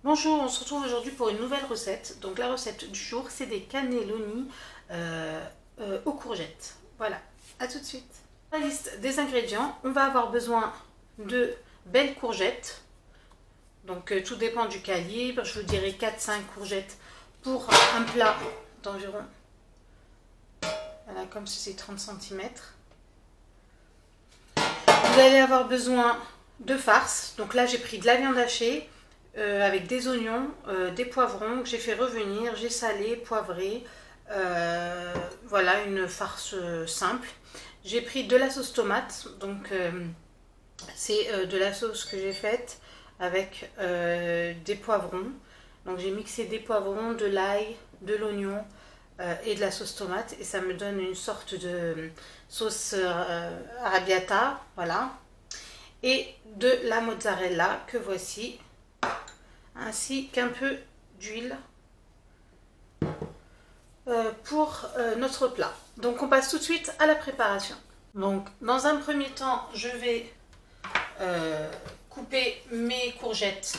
Bonjour, on se retrouve aujourd'hui pour une nouvelle recette. Donc la recette du jour, c'est des cannelloni aux courgettes. Voilà, à tout de suite. La liste des ingrédients, on va avoir besoin de belles courgettes. Donc tout dépend du calibre, je vous dirais 4-5 courgettes pour un plat d'environ, voilà, comme ceci, 30 cm. Vous allez avoir besoin de farce. Donc là, j'ai pris de la viande hachée, avec des oignons, des poivrons que j'ai fait revenir, j'ai salé, poivré. Voilà, une farce simple. J'ai pris de la sauce tomate, donc c'est de la sauce que j'ai faite avec des poivrons. Donc j'ai mixé des poivrons, de l'ail, de l'oignon et de la sauce tomate, et ça me donne une sorte de sauce arrabbiata, voilà. Et de la mozzarella que voici, ainsi qu'un peu d'huile pour notre plat. Donc on passe tout de suite à la préparation. Donc dans un premier temps, je vais couper mes courgettes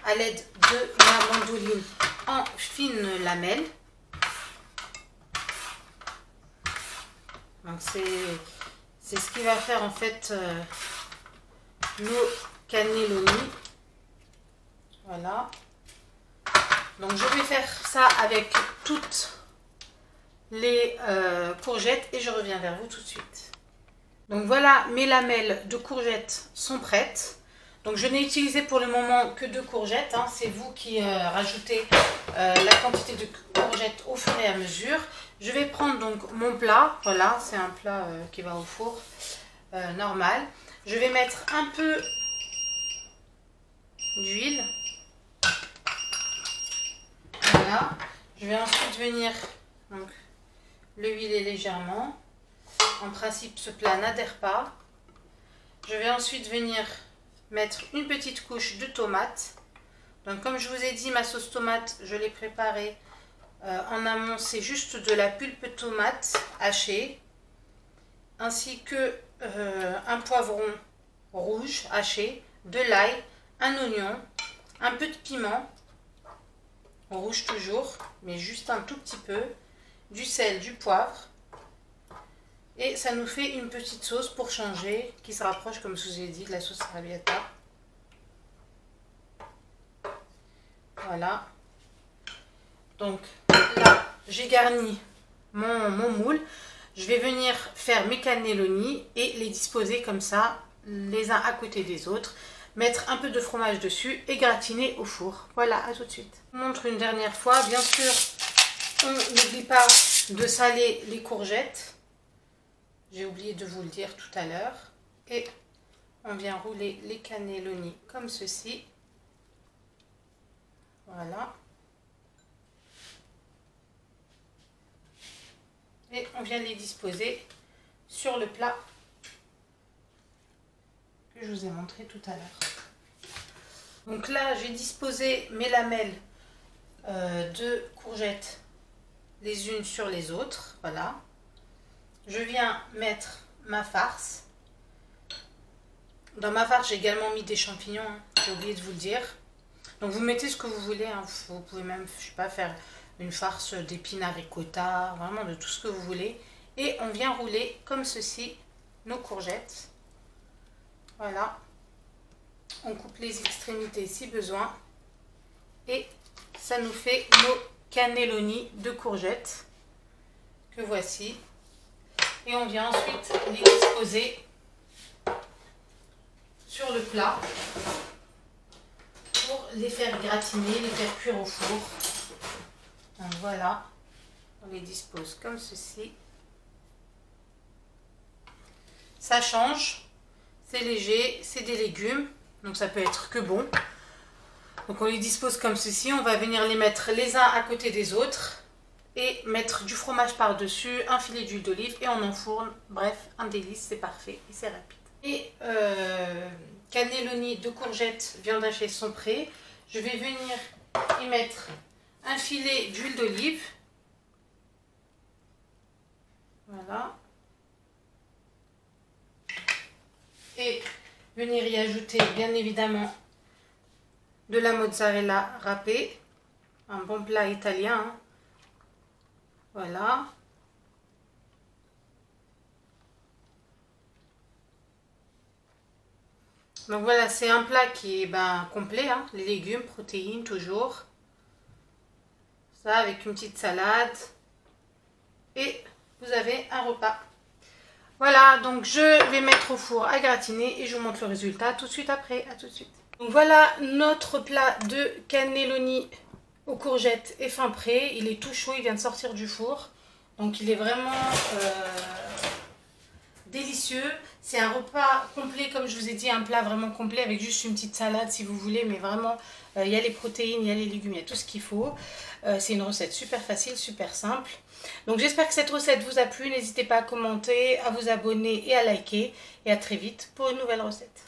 à l'aide de ma mandoline en fines lamelles. Donc c'est ce qui va faire en fait nos cannelloni. Voilà. Donc je vais faire ça avec toutes les courgettes et je reviens vers vous tout de suite. Donc voilà, mes lamelles de courgettes sont prêtes. Donc je n'ai utilisé pour le moment que 2 courgettes, hein. C'est vous qui rajoutez la quantité de courgettes au fur et à mesure. Je vais prendre donc mon plat, voilà, c'est un plat qui va au four normal. Je vais mettre un peu d'huile. Voilà. Je vais ensuite venir donc le huiler légèrement. En principe, ce plat n'adhère pas. Je vais ensuite venir mettre une petite couche de tomates. Donc comme je vous ai dit, ma sauce tomate, je l'ai préparée en amont. C'est juste de la pulpe tomate hachée, ainsi que un poivron rouge haché, de l'ail, un oignon, un peu de piment, rouge toujours, mais juste un tout petit peu, du sel, du poivre. Et ça nous fait une petite sauce pour changer, qui se rapproche, comme je vous ai dit, de la sauce arrabbiata. Voilà. Donc là, j'ai garni mon moule. Je vais venir faire mes cannelloni et les disposer comme ça, les uns à côté des autres. Mettre un peu de fromage dessus et gratiner au four. Voilà, à tout de suite. Je vous montre une dernière fois. Bien sûr, on n'oublie pas de saler les courgettes. J'ai oublié de vous le dire tout à l'heure. Et on vient rouler les cannelloni comme ceci. Voilà. Et on vient les disposer sur le plat que je vous ai montré tout à l'heure. Donc là, j'ai disposé mes lamelles de courgettes les unes sur les autres. Voilà. Je viens mettre ma farce. Dans ma farce, j'ai également mis des champignons, hein. J'ai oublié de vous le dire. Donc vous mettez ce que vous voulez, hein. Vous pouvez même, je sais pas, faire une farce d'épinards ricotta, vraiment de tout ce que vous voulez. Et on vient rouler comme ceci nos courgettes. Voilà. On coupe les extrémités si besoin. Et ça nous fait nos cannelloni de courgettes que voici. Et on vient ensuite les disposer sur le plat pour les faire gratiner, les faire cuire au four. Donc voilà, on les dispose comme ceci. Ça change, c'est léger, c'est des légumes, donc ça peut être que bon. Donc on les dispose comme ceci, on va venir les mettre les uns à côté des autres et mettre du fromage par-dessus, un filet d'huile d'olive et on enfourne. Bref, un délice, c'est parfait et c'est rapide. Et cannelloni de courgettes, viande hachée sont prêts. Je vais venir y mettre un filet d'huile d'olive. Voilà. Et venir y ajouter bien évidemment de la mozzarella râpée. Un bon plat italien, hein. Voilà. Donc voilà, c'est un plat qui est complet, hein. Les légumes, protéines toujours. Ça avec une petite salade. Et vous avez un repas. Voilà, donc je vais mettre au four à gratiner et je vous montre le résultat tout de suite après. À tout de suite. Donc voilà notre plat de cannelloni aux courgettes est fin prêt. Il est tout chaud, il vient de sortir du four. Donc il est vraiment délicieux. C'est un repas complet, comme je vous ai dit, un plat vraiment complet avec juste une petite salade si vous voulez. Mais vraiment, il y a les protéines, il y a les légumes, il y a tout ce qu'il faut. C'est une recette super facile, super simple. Donc j'espère que cette recette vous a plu. N'hésitez pas à commenter, à vous abonner et à liker. Et à très vite pour une nouvelle recette.